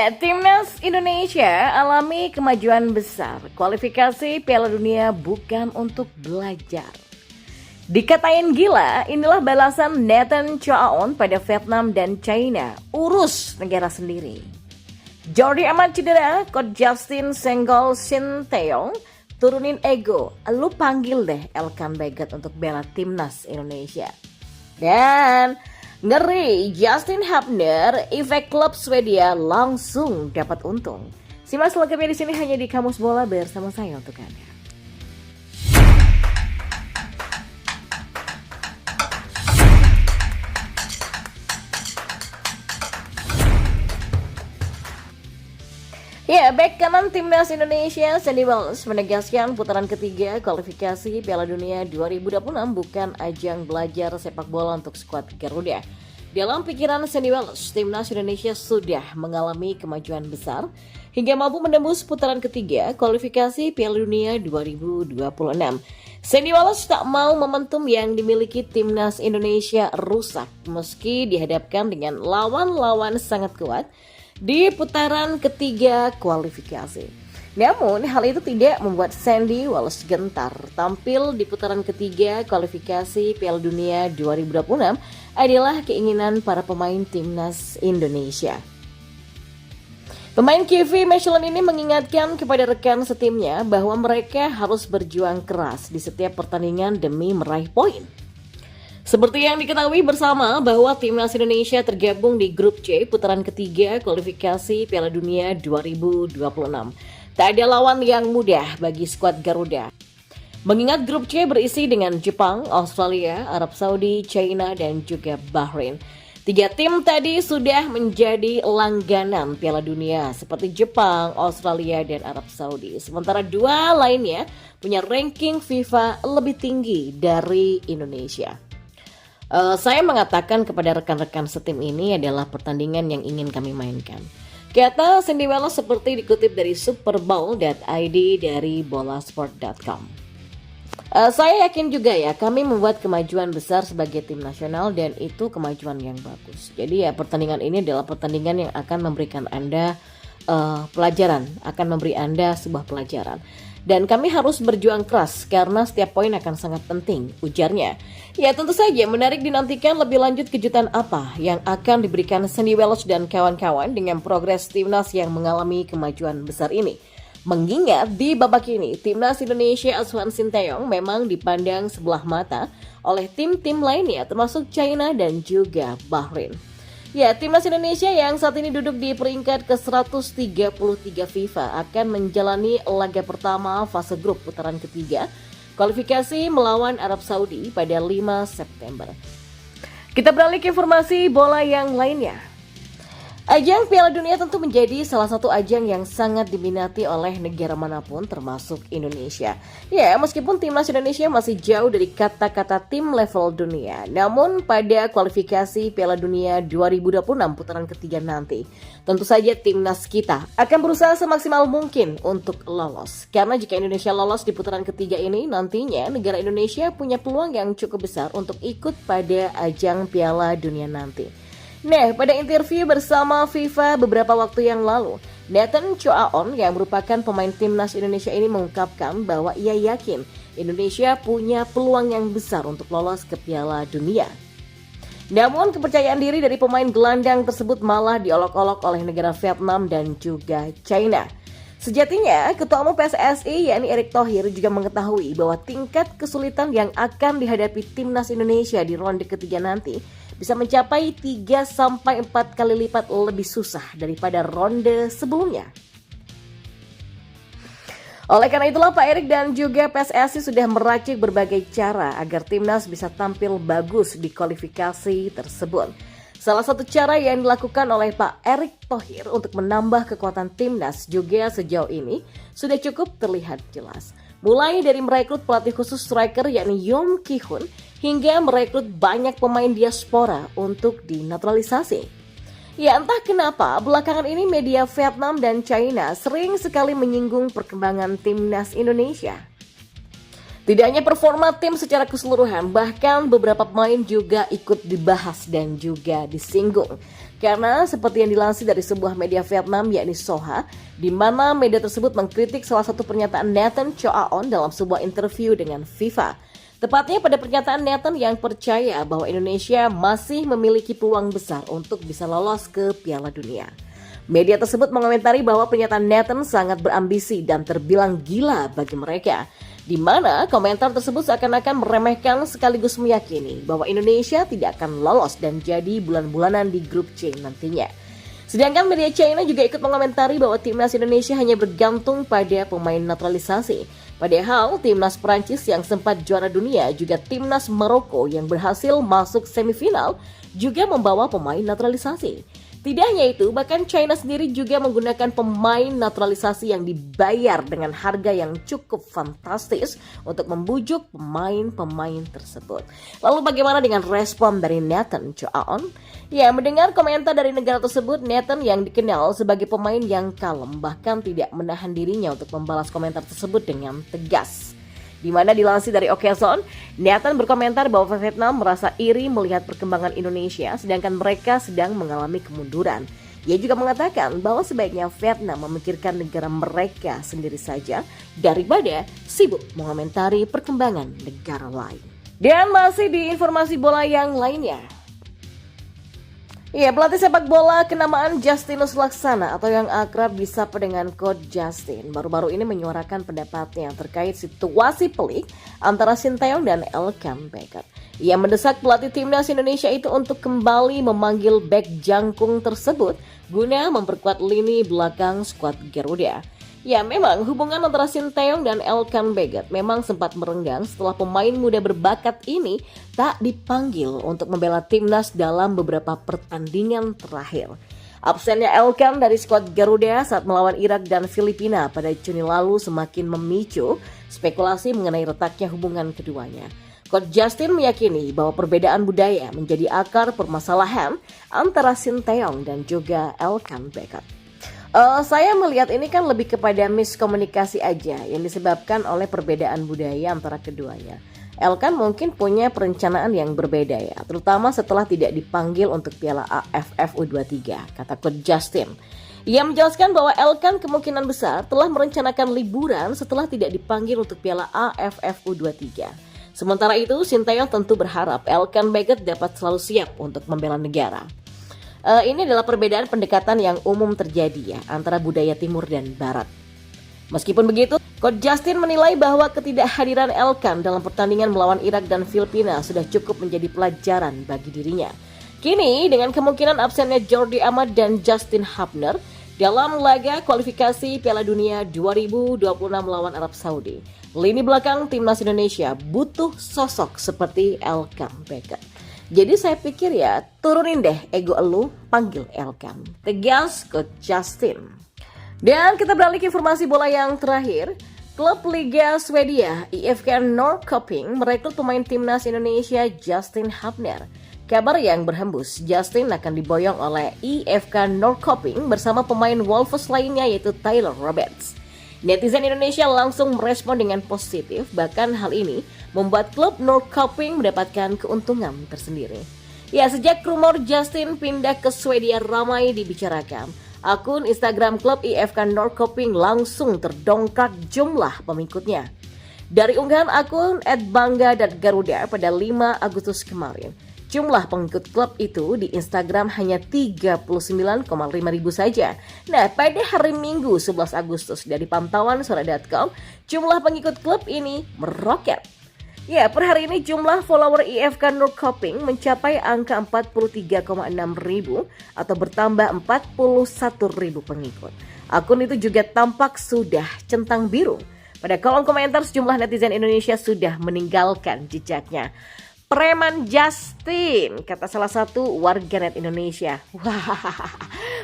Ya, Timnas Indonesia alami kemajuan besar. Kualifikasi Piala Dunia bukan untuk belajar. Dikatain gila, inilah balasan Nathan Choaon pada Vietnam dan China. Urus negara sendiri. Jordi amat cedera, Coach Justin senggol Shin Taeyong. Turunin ego, lu panggil deh Elkan Baggett untuk bela Timnas Indonesia. Dan ngeri, Justin Hapner, efek klub Swedia langsung dapat untung. Simak selengkapnya di sini hanya di Kamus Bola bersama saya untuk Anda. Ya, bek kanan Timnas Indonesia, Sandy Walsh menegaskan putaran ketiga kualifikasi Piala Dunia 2026 bukan ajang belajar sepak bola untuk skuad Garuda. Dalam pikiran Sandy Walsh, Timnas Indonesia sudah mengalami kemajuan besar hingga mampu menembus putaran ketiga kualifikasi Piala Dunia 2026. Sandy Walsh tak mau momentum yang dimiliki Timnas Indonesia rusak meski dihadapkan dengan lawan-lawan sangat kuat di putaran ketiga kualifikasi. Namun hal itu tidak membuat Sandy Walsh gentar. Tampil di putaran ketiga kualifikasi Piala Dunia 2026 adalah keinginan para pemain Timnas Indonesia. Pemain Kevin Michelin ini mengingatkan kepada rekan setimnya bahwa mereka harus berjuang keras di setiap pertandingan demi meraih poin. Seperti yang diketahui bersama bahwa Timnas Indonesia tergabung di grup C putaran ketiga kualifikasi Piala Dunia 2026. Tak ada lawan yang mudah bagi skuad Garuda. Mengingat grup C berisi dengan Jepang, Australia, Arab Saudi, China, dan juga Bahrain. Tiga tim tadi sudah menjadi langganan Piala Dunia seperti Jepang, Australia, dan Arab Saudi. Sementara dua lainnya punya ranking FIFA lebih tinggi dari Indonesia. Saya mengatakan kepada rekan-rekan setim ini adalah pertandingan yang ingin kami mainkan. Kata Sandy Walsh seperti dikutip dari superbowl.id dari bolasport.com. Saya yakin juga ya kami membuat kemajuan besar sebagai tim nasional dan itu kemajuan yang bagus. Jadi ya pertandingan ini adalah pertandingan yang akan memberikan Anda pelajaran, akan memberi Anda sebuah pelajaran. Dan kami harus berjuang keras karena setiap poin akan sangat penting, ujarnya. Ya tentu saja menarik dinantikan lebih lanjut kejutan apa yang akan diberikan Sandy Walsh dan kawan-kawan dengan progres Timnas yang mengalami kemajuan besar ini. Mengingat di babak ini, Timnas Indonesia asuhan Shin Taeyong memang dipandang sebelah mata oleh tim-tim lainnya termasuk China dan juga Bahrain. Ya, Timnas Indonesia yang saat ini duduk di peringkat ke-133 FIFA akan menjalani laga pertama fase grup putaran ketiga kualifikasi melawan Arab Saudi pada 5 September. Kita beralih ke informasi bola yang lainnya. Ajang Piala Dunia tentu menjadi salah satu ajang yang sangat diminati oleh negara manapun termasuk Indonesia. Ya, meskipun Timnas Indonesia masih jauh dari kata-kata tim level dunia, namun pada kualifikasi Piala Dunia 2026 putaran ketiga nanti, tentu saja Timnas kita akan berusaha semaksimal mungkin untuk lolos. Karena jika Indonesia lolos di putaran ketiga ini, nantinya negara Indonesia punya peluang yang cukup besar untuk ikut pada ajang Piala Dunia nanti. Nah, pada interview bersama FIFA beberapa waktu yang lalu, Nathan Choaon yang merupakan pemain Timnas Indonesia ini mengungkapkan bahwa ia yakin Indonesia punya peluang yang besar untuk lolos ke Piala Dunia. Namun kepercayaan diri dari pemain gelandang tersebut malah diolok-olok oleh negara Vietnam dan juga China. Sejatinya, Ketua Umum PSSI yakni Erick Thohir juga mengetahui bahwa tingkat kesulitan yang akan dihadapi Timnas Indonesia di ronde ketiga nanti bisa mencapai 3-4 kali lipat lebih susah daripada ronde sebelumnya. Oleh karena itulah Pak Erick dan juga PSSI sudah meracik berbagai cara agar Timnas bisa tampil bagus di kualifikasi tersebut. Salah satu cara yang dilakukan oleh Pak Erick Thohir untuk menambah kekuatan Timnas juga sejauh ini sudah cukup terlihat jelas. Mulai dari merekrut pelatih khusus striker yakni Yoon Ki-hoon hingga merekrut banyak pemain diaspora untuk dinaturalisasi. Ya entah kenapa belakangan ini media Vietnam dan China sering sekali menyinggung perkembangan Timnas Indonesia. Tidak hanya performa tim secara keseluruhan, bahkan beberapa pemain juga ikut dibahas dan juga disinggung. Karena seperti yang dilansir dari sebuah media Vietnam yakni Soha, di mana media tersebut mengkritik salah satu pernyataan Nathan Choaon dalam sebuah interview dengan FIFA. Tepatnya pada pernyataan Nathan yang percaya bahwa Indonesia masih memiliki peluang besar untuk bisa lolos ke Piala Dunia. Media tersebut mengomentari bahwa pernyataan Nathan sangat berambisi dan terbilang gila bagi mereka, di mana komentar tersebut seakan-akan meremehkan sekaligus meyakini bahwa Indonesia tidak akan lolos dan jadi bulan-bulanan di grup C nantinya. Sedangkan media China juga ikut mengomentari bahwa timnas Indonesia hanya bergantung pada pemain naturalisasi. Padahal timnas Prancis yang sempat juara dunia juga timnas Maroko yang berhasil masuk semifinal juga membawa pemain naturalisasi. Tidak hanya itu, bahkan China sendiri juga menggunakan pemain naturalisasi yang dibayar dengan harga yang cukup fantastis untuk membujuk pemain-pemain tersebut. Lalu bagaimana dengan respon dari Nathan Choaon? Ya, mendengar komentar dari negara tersebut, Nathan yang dikenal sebagai pemain yang kalem bahkan tidak menahan dirinya untuk membalas komentar tersebut dengan tegas. Di mana dilansir dari Occasion, Nathan berkomentar bahwa Vietnam merasa iri melihat perkembangan Indonesia sedangkan mereka sedang mengalami kemunduran. Ia juga mengatakan bahwa sebaiknya Vietnam memikirkan negara mereka sendiri saja daripada sibuk mengomentari perkembangan negara lain. Dan masih di informasi bola yang lainnya. Ya, pelatih sepak bola kenamaan Justinus Laksana atau yang akrab disapa dengan Coach Justin baru-baru ini menyuarakan pendapatnya terkait situasi pelik antara Sinteyong dan Elkan Baggett. Ia mendesak pelatih timnas Indonesia itu untuk kembali memanggil bek jangkung tersebut guna memperkuat lini belakang skuad Garuda. Ya, memang hubungan antara Sinteyong dan Elkan Baggett memang sempat merenggang setelah pemain muda berbakat ini tak dipanggil untuk membela timnas dalam beberapa pertandingan terakhir. Absennya Elkan dari skuad Garuda saat melawan Irak dan Filipina pada Juni lalu semakin memicu spekulasi mengenai retaknya hubungan keduanya. Coach Justin meyakini bahwa perbedaan budaya menjadi akar permasalahan antara Sinteyong dan juga Elkan Baggett. Saya melihat ini kan lebih kepada miskomunikasi aja yang disebabkan oleh perbedaan budaya antara keduanya. Elkan mungkin punya perencanaan yang berbeda ya, terutama setelah tidak dipanggil untuk Piala AFF U23, kata Coach Justin. Ia menjelaskan bahwa Elkan kemungkinan besar telah merencanakan liburan setelah tidak dipanggil untuk Piala AFF U23. Sementara itu, Sinteyong tentu berharap Elkan Baggett dapat selalu siap untuk membela negara. Ini adalah perbedaan pendekatan yang umum terjadi ya antara budaya timur dan barat. Meskipun begitu, Coach Justin menilai bahwa ketidakhadiran Elkan dalam pertandingan melawan Irak dan Filipina sudah cukup menjadi pelajaran bagi dirinya. Kini dengan kemungkinan absennya Jordi Amat dan Justin Hubner dalam laga kualifikasi Piala Dunia 2026 melawan Arab Saudi, lini belakang timnas Indonesia butuh sosok seperti Elkan Baggett. Jadi saya pikir ya, turunin deh ego elu, panggil Elkan. Tegas Coach Justin. Dan kita beralih ke informasi bola yang terakhir. Klub Liga Swedia IFK Norrköping merekrut pemain timnas Indonesia Justin Hubner. Kabar yang berhembus, Justin akan diboyong oleh IFK Norrköping bersama pemain Wolves lainnya yaitu Tyler Roberts. Netizen Indonesia langsung merespon dengan positif, bahkan hal ini membuat klub Norrköping mendapatkan keuntungan tersendiri. Ya, sejak rumor Justin pindah ke Swedia ramai dibicarakan, akun Instagram klub IFK Norrköping langsung terdongkrak jumlah pengikutnya. Dari unggahan akun @bangga.garuda pada 5 Agustus kemarin, jumlah pengikut klub itu di Instagram hanya 39,5 ribu saja. Nah, pada hari Minggu 11 Agustus dari pantauan Sora.com, jumlah pengikut klub ini meroket. Ya, per hari ini jumlah follower IFK Norrköping mencapai angka 43,6 ribu atau bertambah 41 ribu pengikut. Akun itu juga tampak sudah centang biru. Pada kolom komentar sejumlah netizen Indonesia sudah meninggalkan jejaknya. Preman Justin, kata salah satu warganet Indonesia. Wah,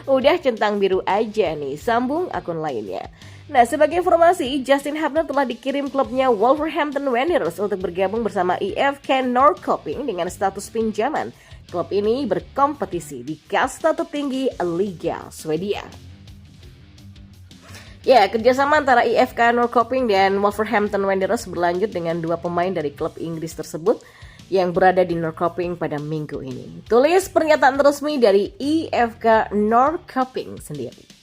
udah centang biru aja nih, sambung akun lainnya. Nah, sebagai informasi, Justin Hubner telah dikirim klubnya Wolverhampton Wanderers untuk bergabung bersama IFK Norrköping dengan status pinjaman. Klub ini berkompetisi di kasta tertinggi Liga Swedia. Ya, kerjasama antara IFK Norrköping dan Wolverhampton Wanderers berlanjut dengan dua pemain dari klub Inggris tersebut yang berada di Norrköping pada minggu ini. Tulis pernyataan resmi dari IFK Norrköping sendiri.